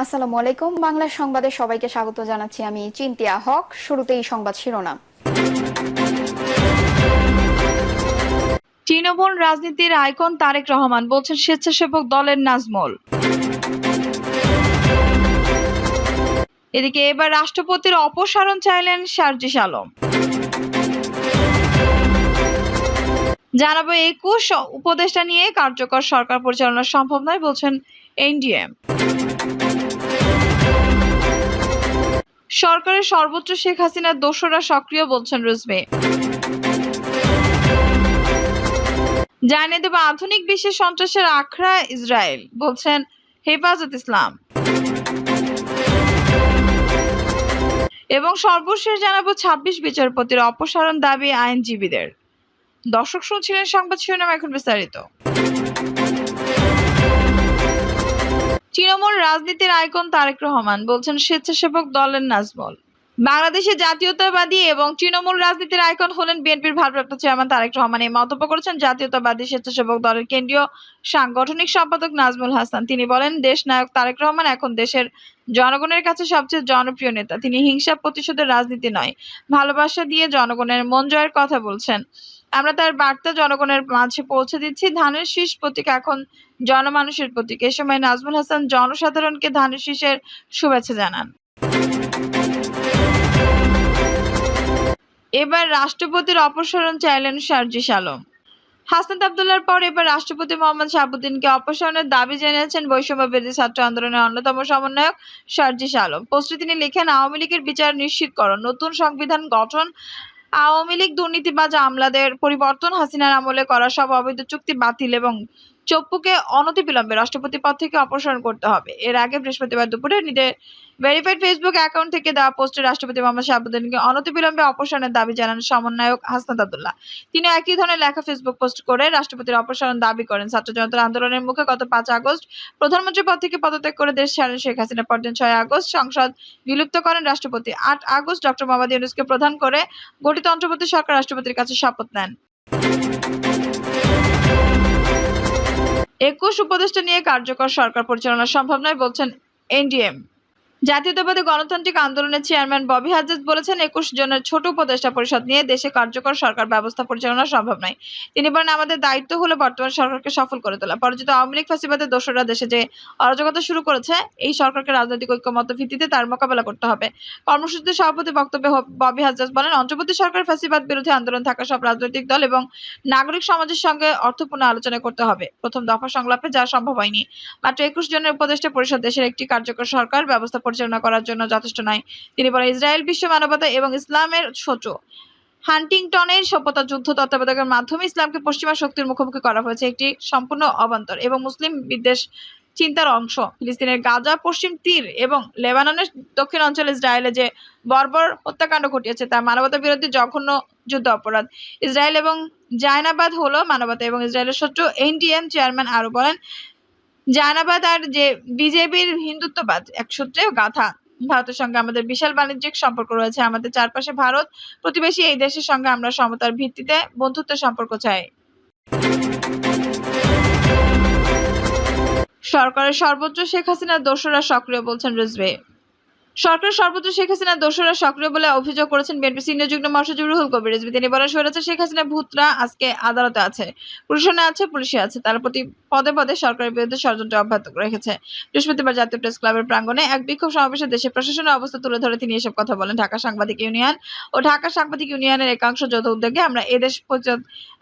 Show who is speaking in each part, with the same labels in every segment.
Speaker 1: আসসালামু আলাইকুম। বাংলা সংবাদে সবাইকে স্বাগত জানাচ্ছি। আমি চিন্তিয়া হক। শুরুতেই সংবাদ শিরোনাম।
Speaker 2: তৃণমূল রাজনীতির আইকন তারেক রহমান, বলছেন স্বেচ্ছাসেবক দলের নাজমুল। এদিকে এবার রাষ্ট্রপতির অপসারণ চাইলেন সার্জিস আলম। জানাবো 21 উপদেষ্টা নিয়ে কার্যকর সরকার পরিচালনা সম্ভব নয়, বলছেন এনডিএম। সরকারের সর্বোচ্চ শেখ হাসিনার দোসররা সক্রিয়, বলছেন রুজবে। জানিয়ে দেব আধুনিক বিশ্বে সন্ত্রাসের আখড়া ইসরায়েল, বলছেন হেফাজত ইসলাম। এবং সর্বশেষ জানাবো 26 বিচারপতির অপসারণ দাবি আইনজীবীদের। দর্শক শুনছিলেন সংবাদ শিরোনাম, এখন বিস্তারিত। তৃণমূল রাজনীতির আইকন তারেক রহমান, বলছেন স্বেচ্ছাসেবক দলের নাজমুল। বাংলাদেশের জাতীয়তাবাদী এবং তৃণমূল রাজনীতির আইকন হলেন বিএনপির ভারপ্রাপ্ত চেয়ারম্যান তারেক রহমান। এই মন্তব্য করেছেন জাতীয়তাবাদী স্বেচ্ছাসেবক দলের কেন্দ্রীয় সাংগঠনিক সম্পাদক নাজমুল হাসান। তিনি বলেন, দেশ নায়ক তারেক রহমান এখন দেশের জনগণের কাছে সবচেয়ে জনপ্রিয় নেতা। তিনি হিংসা প্রতিশোধের রাজনীতি নয়, ভালোবাসা দিয়ে জনগণের মন জয়ের কথা বলছেন। আমরা তার বার্তা জনগণের মাঝে পৌঁছে দিচ্ছি। ধানের শীষ প্রতীক এখন জনমানুষের প্রতীক। এ সময় নাজমুল হাসান জনসাধারণকে ধানের শীষের শুভেচ্ছা জানান। এবার রাষ্ট্রপতির অপসারণ চাইলেন সার্জিস আলম। হাসনাত আব্দুল্লাহর পর এবার রাষ্ট্রপতি মোহাম্মদ শাহাবুদ্দিনকে অপসারণের দাবি জানিয়েছেন বৈষম্য বিরোধী ছাত্র আন্দোলনের অন্যতম সমন্বয়ক সার্জিস আলম। পোস্টে তিনি লেখেন, আওয়ামী লীগের বিচার নিশ্চিতকরণ, নতুন সংবিধান গঠন, আওয়ামী লীগ দুর্নীতিবাজ আমলাদের পরিবর্তন, হাসিনার আমলে করা সব অবৈধ চুক্তি বাতিল এবং চপ্পুকে অনতিবিলম্বে রাষ্ট্রপতি পদ থেকে অপসারণ করতে হবে। এর আগে বৃহস্পতিবার দুপুরে নিজের ভেরিফাইড ফেসবুক অ্যাকাউন্ট থেকে দেওয়া পোস্টে রাষ্ট্রপতি মোহাম্মদ শাহাবুদ্দিনকে অনতিবিলম্বে অপসারণের দাবি জানান সমন্বয়ক হাসনাত আব্দুল্লাহ। তিনি একই ধরনের লেখা ফেসবুক পোস্ট করে রাষ্ট্রপতির অপসারণ দাবি করেন। ছাত্র জনতার আন্দোলনের মুখে গত 5 আগস্ট প্রধানমন্ত্রী পদ থেকে পদত্যাগ করে দেশ ছাড়েন শেখ হাসিনা। পরদিন 6 আগস্ট সংসদ বিলুপ্ত করেন রাষ্ট্রপতি। 8 আগস্ট ডক্টর মোহাম্মদ ইউনূসকে প্রধান করে গঠিত অন্তর্বর্তী সরকার রাষ্ট্রপতির কাছে শপথ নেন। 21 উপদেষ্টা নিয়ে কার্যকর সরকার পরিচালনা সম্ভব নয়, বলছেন এনডিএম। জাতীয়তাবাদী গণতান্ত্রিক আন্দোলনের চেয়ারম্যান ববি হাজ্জাজ বলেছেন, 21 জনের ছোট উপদেষ্টা পরিষদ নিয়ে দেশে কার্যকর সরকার ব্যবস্থা পরিচালনা সম্ভব নয়। তিনি বলেন, আমাদের দায়িত্ব হলো বর্তমান সরকারকে সফল করে তোলা। পরাজিত আওয়ামী লীগ ফ্যাসিবাদের দোসররা দেশে যে অরাজকতা শুরু করেছে, এই সরকারকে রাজনৈতিক ঐক্যমত্য ভিত্তিতে তার মোকাবেলা করতে হবে। কর্মসূচিতে সভাপতি বক্তব্যে ববি হাজ্জাজ বলেন, অন্তর্বর্তী সরকার ফ্যাসিবাদ বিরোধী আন্দোলন থাকা সব রাজনৈতিক দল এবং নাগরিক সমাজের সঙ্গে অর্থপূর্ণ আলোচনা করতে হবে। প্রথম দফা সংলাপে যা সম্ভব হয়নি। মাত্র 21 জনের উপদেষ্টা পরিষদ দেশের একটি কার্যকর সরকার ব্যবস্থা পরিচালনা করার জন্য যথেষ্ট নয়। তিনি বলেন, ইসরায়েল বিশ্ব মানবতা এবং ইসলামের শত্রু। হান্টিংটনের সভ্যতা যুদ্ধ তত্ত্বাবধানের মাধ্যমে ইসলামকে পশ্চিমা শক্তির মুখোমুখি করা হয়েছে, একটি সম্পূর্ণ অবান্তর এবং মুসলিম বিদ্বেষ চিন্তার অংশ। ফিলিস্তিনের গাজা, পশ্চিম তীর এবং লেবাননের দক্ষিণ অঞ্চলে ইসরায়েলে যে বর্বর হত্যাকাণ্ড ঘটিয়েছে তা মানবতা বিরোধী জঘন্য যুদ্ধ অপরাধ। ইসরায়েল এবং জায়নাবাদ হলো মানবতা এবং ইসরায়েলের শত্রু। এনডিএম চেয়ারম্যান আরো বলেন, জায়নাবাদ আর যে বিজেপির হিন্দুত্ববাদ এক সূত্রে গাথা। ভারতের সঙ্গে আমাদের বিশাল বাণিজ্যিক সম্পর্ক রয়েছে। আমাদের চারপাশে ভারত প্রতিবেশী। এই দেশের সঙ্গে আমরা সমতার ভিত্তিতে বন্ধুত্বের সম্পর্ক চাই। সরকারের সর্বোচ্চ শেখ হাসিনার দোসররা সক্রিয়, বলছেন রিজভী। সরকারের সর্বোচ্চ শেখ হাসিনার দোসররা সক্রিয় বলে অভিযোগ করেছেন বিএনপি সিনিয়র যুগ্ম মহাসচিব রুহুল কবির রিজভী। তিনি বলেন, স্বৈরাচার শেখ হাসিনা ভূতরা আজকে আদালতে আছে, প্রশাসনে আছে, পুলিশে আছে। তারা প্রতি পদে পদে সরকারের বিরুদ্ধে ষড়যন্ত্র অব্যাহত রেখেছে। বৃহস্পতিবার জাতীয় প্রেস ক্লাবের প্রাঙ্গণে এক বিক্ষোভ সমাবেশে দেশের প্রশাসনের অবস্থা তুলে ধরে তিনি এসব কথা বলেন। ঢাকা সাংবাদিক ইউনিয়ন ও ঢাকা সাংবাদিক ইউনিয়নের একাংশ যৌথ উদ্যোগে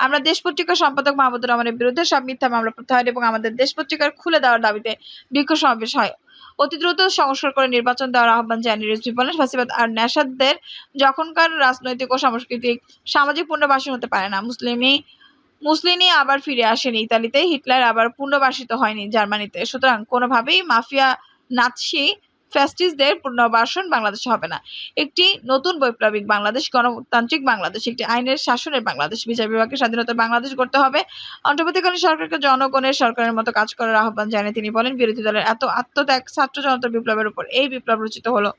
Speaker 2: আমরা দেশ পত্রিকার সম্পাদক মাহমুদুর রহমানের বিরুদ্ধে সব মিথ্যা মামলা প্রত্যাহার এবং আমাদের দেশ পত্রিকার খুলে দেওয়ার দাবিতে বিক্ষোভ সমাবেশ হয়। অতি দ্রুত সংস্কার করে নির্বাচন দেওয়ার আহ্বান জানিয়ে রিজভী বলেন, ফ্যাসিবাদ আর নেশাদের যখনকার রাজনৈতিক ও সামাজিক পুনর্বাসন হতে পারে না। মুসলিনি আবার ফিরে আসেনি ইতালিতে, হিটলার আবার পুনর্বাসিত হয়নি জার্মানিতে। সুতরাং কোনোভাবেই মাফিয়া, নাৎসি, ফ্যাসিস্টদের পুনর্বাসন বাংলাদেশে হবে না। একটি নতুন বৈপ্লবিক বাংলাদেশ, গণতান্ত্রিক বাংলাদেশ, একটি আইনের শাসনের বাংলাদেশ, বিচার বিভাগের স্বাধীনতার বাংলাদেশ গড়তে হবে। অন্তর্বর্তীকালীন সরকারকে জনগণের সরকারের মতো কাজ করার আহ্বান জানিয়ে তিনি বলেন, বিরোধী দলের এত আত্মত্যাগ ছাত্র জনতার বিপ্লবের উপর এই বিপ্লব রচিত হলো।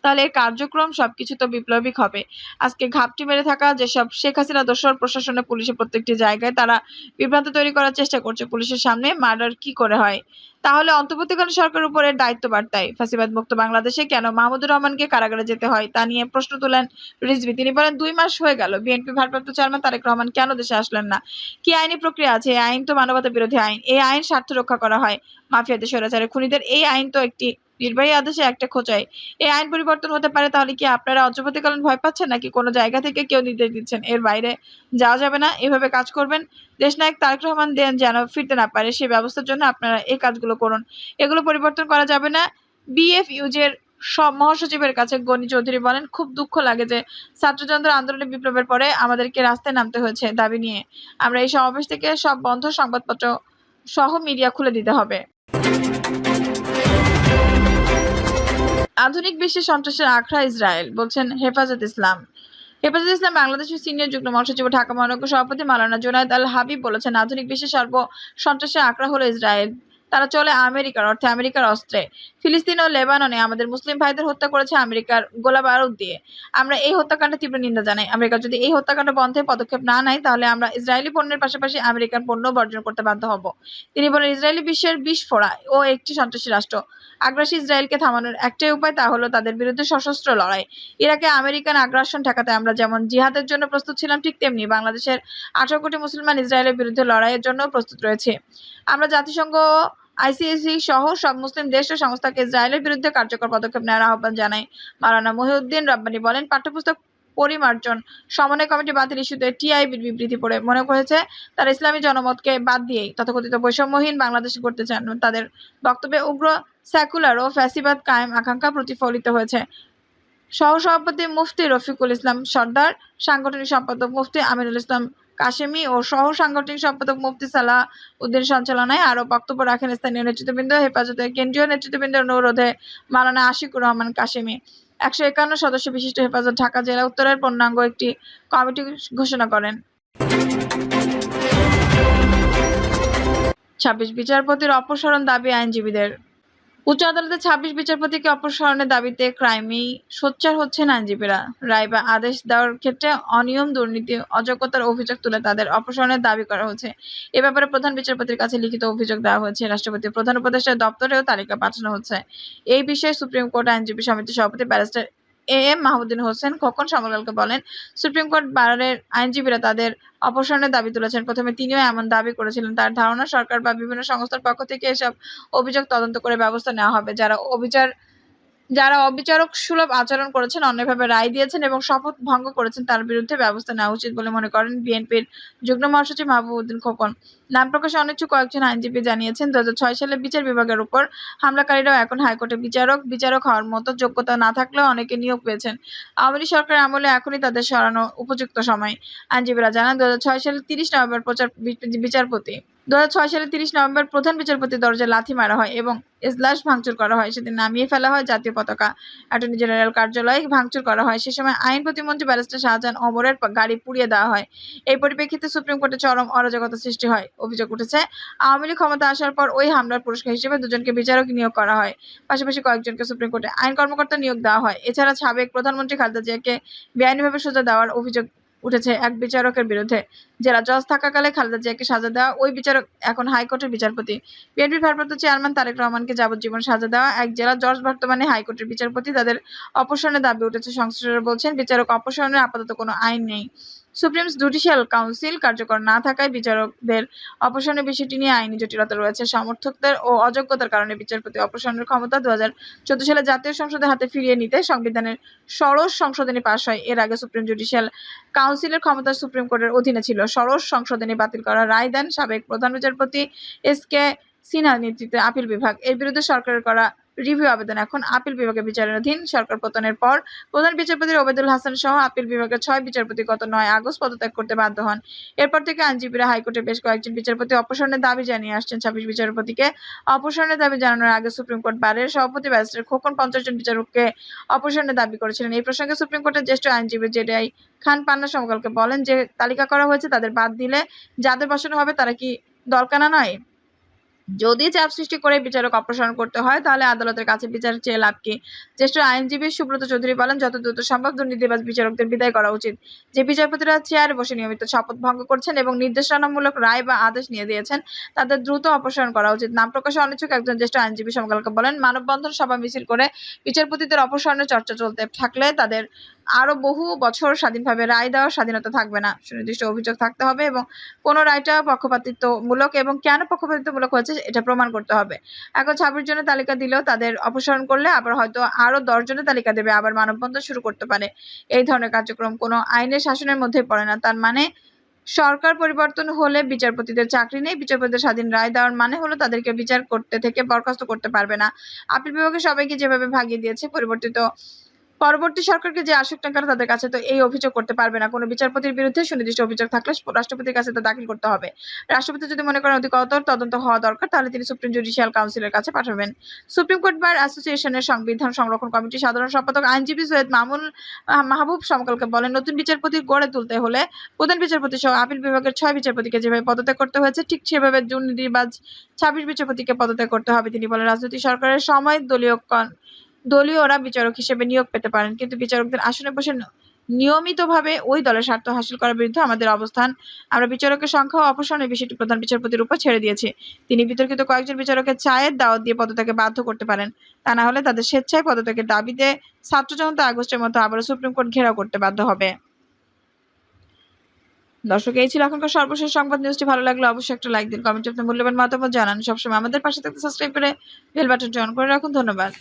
Speaker 2: তাহলে এর কার্যক্রম সবকিছু তো বিপ্লবিক হবে। আজকে ঘাপটি মেরে থাকা যেসব শেখ হাসিনা দোসর প্রশাসনে পুলিশের প্রত্যেকটি জায়গায় তারা বিভ্রান্ত তৈরি করার চেষ্টা করছে পুলিশের সামনে মার্ডার কি করে হয়। তাহলে অন্তর্বর্তীকালীন সরকারের উপর এর দায়িত্ব বার্তায় ফ্যাসিবাদ মুক্ত বাংলাদেশে কেন মাহমুদুর রহমানকে কারাগারে যেতে হয় তা নিয়ে প্রশ্ন তোলেন রিজভী। তিনি বলেন ২ মাস হয়ে গেল বিএনপি ভারপ্রাপ্ত চেয়ারম্যান তারেক রহমান কেন দেশে আসলেন না? কি আইনি প্রক্রিয়া আছে? এই আইন তো মানবতা বিরোধী আইন। এই আইন স্বার্থ রক্ষা করা হয় মাফিয়াদের, স্বৈরাচারের, খুনিদের। এই আইন তো একটি নির্বাহী আদেশে একটা খোঁচায়। এই আইন পরিবর্তন হতে পারে। তাহলে কি আপনারা অন্তর্বর্তীকালীন ভয় পাচ্ছেন নাকি কোনো জায়গা থেকে কেউ নির্দেশ দিচ্ছেন এর বাইরে যাওয়া যাবে না? এভাবে কাজ করবেন দেশনায়ক তারেক রহমান দেন যেন ফিরতে না পারে সেই ব্যবস্থার জন্য আপনারা এই কাজগুলো করুন। এগুলো পরিবর্তন করা যাবে না। বিএফইউজের সব মহাসচিবের কাছে গনি চৌধুরী বলেন, খুব দুঃখ লাগে যে ছাত্র জনতার আন্দোলনে বিপ্লবের পরে আমাদেরকে রাস্তায় নামতে হয়েছে দাবি নিয়ে। আমরা এই সমাবেশ থেকে সব বন্ধ সংবাদপত্র সহ মিডিয়া খুলে দিতে হবে। আধুনিক বিশ্বে সন্ত্রাসের আখড়া ইসরায়েল, বলছেন হেফাজত ইসলাম। হেফাজত ইসলাম বাংলাদেশের সিনিয়র যুগ্ম মহাসচিব ও ঢাকা মহানগর সভাপতি মাওলানা জুনায়েদ আল হাবিব বলেছেন, আধুনিক বিশ্বের সন্ত্রাসের আখড়া হলো ইসরায়েল। তারা চলে আমেরিকার অর্থে, আমেরিকার অস্ত্রে। ফিলিস্তিন ও লেবাননে আমাদের মুসলিম ভাইদের হত্যা করেছে আমেরিকার গোলাবারুদ দিয়ে। আমরা এই হত্যাকাণ্ডের তীব্র নিন্দা জানাই। আমেরিকা যদি এই হত্যাকাণ্ড বন্ধে পদক্ষেপ না নেয় তাহলে আমরা ইসরায়েলি পণ্যের পাশাপাশি আমেরিকান পণ্য বর্জন করতে বাধ্য হব। তিনি বলেন, ইসরায়েলি বিশ্বের বিস্ফোরা ও একটি সন্ত্রাসী রাষ্ট্র। আগ্রাসী ইসরায়েলকে থামানোর একটাই উপায়, তা হলো তাদের বিরুদ্ধে সশস্ত্র লড়াই। ইরাকে আমেরিকান আগ্রাসন ঠেকাতে আমরা যেমন জিহাদের জন্য প্রস্তুত ছিলাম, ঠিক তেমনি বাংলাদেশের ১৮ কোটি মুসলমান ইসরায়েলের বিরুদ্ধে লড়াইয়ের জন্য প্রস্তুত রয়েছে। আমরা জাতিসংঘ, আইসিসি সহ সব মুসলিম দেশ ও সংস্থাকে ইসরায়েলের বিরুদ্ধে কার্যকর পদক্ষেপ নেওয়ার আহ্বান জানাই। মাওলানা মহিউদ্দিন রাব্বানী বলেন, পাঠ্যপুস্তক পরিমার্জন সমন্বয় কমিটি বাতিল ইস্যুতে টিআইবির বিবৃতি পড়ে মনে করেছে তারা ইসলামী জনমতকে বাদ দিয়েই তথাকথিত বৈষম্যহীন বাংলাদেশ গড়তে চান। তাদের বক্তব্যে উগ্র সেকুলার ও ফ্যাসিবাদ কায়েম আকাঙ্ক্ষা প্রতিফলিত হয়েছে। সহসভাপতি মুফতি রফিকুল ইসলাম সর্দার, সাংগঠনিক সম্পাদক মুফতি আমিনুল ইসলাম কাশেমি ও সহ সাংগঠনিক সম্পাদক মুফতি সালাহ উদ্দিন সঞ্চালনায় আরও বক্তব্য রাখেন স্থানীয় নেতৃত্ববৃন্দ। হেফাজতের কেন্দ্রীয় নেতৃত্ববৃন্দের অনুরোধে মাওলানা আশিকুর রহমান কাশেমি ১৫১ সদস্য বিশিষ্ট হেফাজত ঢাকা জেলা উত্তরের পূর্ণাঙ্গ একটি কমিটি ঘোষণা করেন। ২৬ বিচারপতির অপসারণ দাবি আইনজীবীদের। উচ্চ আদালতে ২৬ বিচারপতিকে অপসারণের দাবিতে ক্রাইমেই সোচ্চার হচ্ছেন আইনজীবীরা। রায় বা আদেশ দেওয়ার ক্ষেত্রে অনিয়ম, দুর্নীতি, অযোগ্যতার অভিযোগ তুলে তাদের অপসারণের দাবি করা হচ্ছে। এ ব্যাপারে প্রধান বিচারপতির কাছে লিখিত অভিযোগ দেওয়া হয়েছে। রাষ্ট্রপতির প্রধান উপদেষ্টার দপ্তরেও তালিকা পাঠানো হচ্ছে। এই বিষয়ে সুপ্রিম কোর্ট আইনজীবী সমিতির সভাপতি ব্যারিস্টার এম মাহমুদুল হোসেন খোকন সমকালকে বলেন, সুপ্রিম কোর্ট বারের আইনজীবীরা তাদের অপসারণের দাবি তুলেছেন। প্রথমে তিনিও এমন দাবি করেছিলেন। তার ধারণা, সরকার বা বিভিন্ন সংস্থার পক্ষ থেকে এসব অভিযোগ তদন্ত করে ব্যবস্থা নেওয়া হবে। যারা অবিচারক সুলভ আচরণ করেছেন, অন্যায়ভাবে রায় দিয়েছেন এবং শপথ ভঙ্গ করেছেন তার বিরুদ্ধে ব্যবস্থা নেওয়া উচিত বলে মনে করেন বিএনপির যুগ্ম মহাসচিব মাহবুবউদ্দিন খোকন। নাম প্রকাশে অনিচ্ছুক কয়েকজন আইনজীবী জানিয়েছেন, ২০০৬ সালে বিচার বিভাগের উপর হামলাকারীরাও এখন হাইকোর্টে বিচারক হওয়ার মতো যোগ্যতা না থাকলেও অনেকে নিয়োগ পেয়েছেন। আওয়ামী লীগ সরকারের আমলে এখনই তাদের সরানো উপযুক্ত সময়। আইনজীবীরা জানান, ২০০৬ সালের ৩০ নভেম্বর প্রধান বিচারপতির দরজায় লাথি মারা হয় এবং এজলাস ভাঙচুর করা হয়। সেদিন নামিয়ে ফেলা হয় জাতীয় পতাকা। অ্যাটর্নি জেনারেল কার্যালয় ভাঙচুর করা হয়। সে সময় আইন প্রতিমন্ত্রী ব্যারিস্টার শাহজাহান ওমরের গাড়ি পুড়িয়ে দেওয়া হয়। এই পরিপ্রেক্ষিতে সুপ্রিম কোর্টে চরম অরাজকতা সৃষ্টি হয়। অভিযোগ উঠেছে, আওয়ামী লীগ ক্ষমতা আসার পর ওই হামলার পুরস্কার হিসেবে দুজনকে বিচারক নিয়োগ করা হয়। পাশাপাশি কয়েকজনকে সুপ্রিম কোর্টে আইন কর্মকর্তা নিয়োগ দেওয়া হয়। এছাড়া সাবেক প্রধানমন্ত্রী খালেদা জিয়াকে বেআইনিভাবে সাজা দেওয়ার অভিযোগ উঠেছে এক বিচারকের বিরুদ্ধে। জেলা জজ থাকাকালে খালেদা জিয়াকে সাজা দেওয়া ওই বিচারক এখন হাইকোর্টের বিচারপতি। বিএনপির ভারপ্রাপ্ত চেয়ারম্যান তারেক রহমানকে যাবজ্জীবন সাজা দেওয়া এক জেলা জজ বর্তমানে হাইকোর্টের বিচারপতি। তাদের অপসারণের দাবি উঠেছে। সংশ্লিষ্টরা বলছেন, বিচারক অপসারণের আপাতত কোনো আইন নেই। সুপ্রিম জুডিশিয়াল কাউন্সিল কার্যকর না থাকায় বিচারকদের অপসারণের বিষয়টি নিয়ে আইনি জটিলতা রয়েছে। সমর্থকদের ও অযোগ্যতার কারণে বিচারপতি অপসারণের ক্ষমতা ২০১৪ সালে জাতীয় সংসদের হাতে ফিরিয়ে নিতে সংবিধানের ষোড়শ সংশোধনী পাস হয়। এর আগে সুপ্রিম জুডিশিয়াল কাউন্সিলের ক্ষমতা সুপ্রিম কোর্টের অধীনে ছিল। ষোড়শ সংশোধনী বাতিল করার রায় দেন সাবেক প্রধান বিচারপতি এস.কে সিনহার নেতৃত্বে আপিল বিভাগ। এর বিরুদ্ধে সরকারের করা রিভিউ আবেদন এখন আপিল বিভাগের বিচারাধীন। সরকার পতনের পর প্রধান বিচারপতি ওবায়দুল হাসান সহ আপিল বিভাগের ৬ বিচারপতি গত ৯ আগস্ট পদত্যাগ করতে বাধ্য হন। এরপর থেকে আইনজীবীরা হাইকোর্টের বেশ কয়েকজন বিচারপতি অপসারণের দাবি জানিয়ে আসছেন। ২৬ বিচারপতিকে অপসারণের দাবি জানানোর আগে সুপ্রিম কোর্ট বারের সভাপতি ব্যারিস্টার খোকন ৫০ জন বিচারককে অপসারণের দাবি করেছিলেন। এই প্রসঙ্গে সুপ্রিম কোর্টের জ্যেষ্ঠ আইনজীবী জেডিআই খান পান্না সমকালকে বলেন, যে তালিকা করা হয়েছে তাদের বাদ দিলে যাদের বসানো হবে তারা কি দলকানা নয়? যদি চাপ সৃষ্টি করে বিচারক অপসারণ করতে হয় তাহলে আদালতের কাছে বিচার চেয়ে লাভ কি? জ্যেষ্ঠ আইনজীবী সুব্রত চৌধুরী বলেন, যত দ্রুত সম্ভব দুর্নীতিবাজ বিচারকদের বিদায় করা উচিত। যে বিচারপতিরা চেয়ারে বসে নিয়মিত শপথ ভঙ্গ করছেন এবং নির্দেশনামূলক রায় বা আদেশ নিয়ে দিয়েছেন তাদের দ্রুত অপসারণ করা উচিত। নাম প্রকাশে অনিচ্ছুক একজন জ্যেষ্ঠ আইনজীবী সমকালকে বলেন, মানববন্ধন সভা মিছিল করে বিচারপতিদের অপসারণের চর্চা চলতে থাকলে তাদের আরো বহু বছর স্বাধীনভাবে রায় দেওয়ার স্বাধীনতা থাকবে না। সুনির্দিষ্ট অভিযোগ থাকতে হবে এবং কোন রায়টা পক্ষপাতিত্বমূলক এবং কেন পক্ষপাতিত্বমূলক হয়েছে এটা প্রমাণ করতে হবে। এখন 26 জনের তালিকা দিলেও তাদের অপসারণ করলে আবার হয়তো আরো 10 জনের তালিকা দেবে, আবার মানববন্ধন শুরু করতে পারে। এই ধরনের কার্যক্রম কোনো আইনের শাসনের মধ্যেই পড়ে না। তার মানে সরকার পরিবর্তন হলে বিচারপতিদের চাকরি নেই, বিচারপতিদের স্বাধীন রায় দেওয়ার মানে হলো তাদেরকে বিচার করতে থেকে বরখাস্ত করতে পারবে না। আপিল বিভাগে সবাইকে যেভাবে ভাগিয়ে দিয়েছে, পরবর্তী সরকারকে যে আসুক না কেন তাদের কাছে তো এই অভিযোগ করতে পারবে না। কোনো বিচারপতির বিরুদ্ধে সুনির্দিষ্ট অভিযোগ থাকলে রাষ্ট্রপতির কাছে তা দাখিল করতে হবে। রাষ্ট্রপতি যদি মনে করেন অধিকতর তদন্ত হওয়া দরকার তাহলে তিনি সুপ্রিম জুডিশিয়াল কাউন্সিলের কাছে পাঠাবেন। সুপ্রিম কোর্ট বার অ্যাসোসিয়েশনের সংবিধান সংরক্ষণ কমিটির সাধারণ সম্পাদক আইনজীবী সৈয়দ মাহবুব সমকালকে বলেন, নতুন বিচারপতি গড়ে তুলতে হলে প্রধান বিচারপতি সহ আপিল বিভাগের 6 বিচারপতিকে যেভাবে পদত্যাগ করতে হয়েছে ঠিক সেভাবে দুর্নীতিবাজ 26 বিচারপতিকে পদত্যাগ করতে হবে। তিনি বলেন, রাজনৈতিক সরকারের সময় দলীয়রা বিচারক হিসেবে নিয়োগ পেতে পারেন, কিন্তু বিচারকদের আসনে বসে নিয়মিতভাবে ওই দলের স্বার্থ হাসিল করার বিরুদ্ধে আমাদের অবস্থান। আমরা বিচারকের সংখ্যা ও অপসারণের বিষয়টি প্রধান বিচারপতির উপর ছেড়ে দিয়েছি। তিনি বিতর্কিত কয়েকজন বিচারকের চায়ের দাওয়াত দিয়ে পদত্যাগে বাধ্য করতে পারেন। তা না হলে তাদের স্বেচ্ছায় পদত্যাগের দাবিতে ছাত্র জনতা আগস্টের মতো আবারও সুপ্রিম কোর্ট ঘেরাও করতে বাধ্য হবে। দর্শক, এই ছিল এখনকার সর্বশেষ সংবাদ। নিউজটি ভালো লাগলে অবশ্যই একটা লাইক দিন, কমেন্টে আপনার মূল্যবান মতামত জানান। সবসময় আমাদের পাশে থাকতে সাবস্ক্রাইব করে বেল বাটনটি অন করে রাখুন। ধন্যবাদ।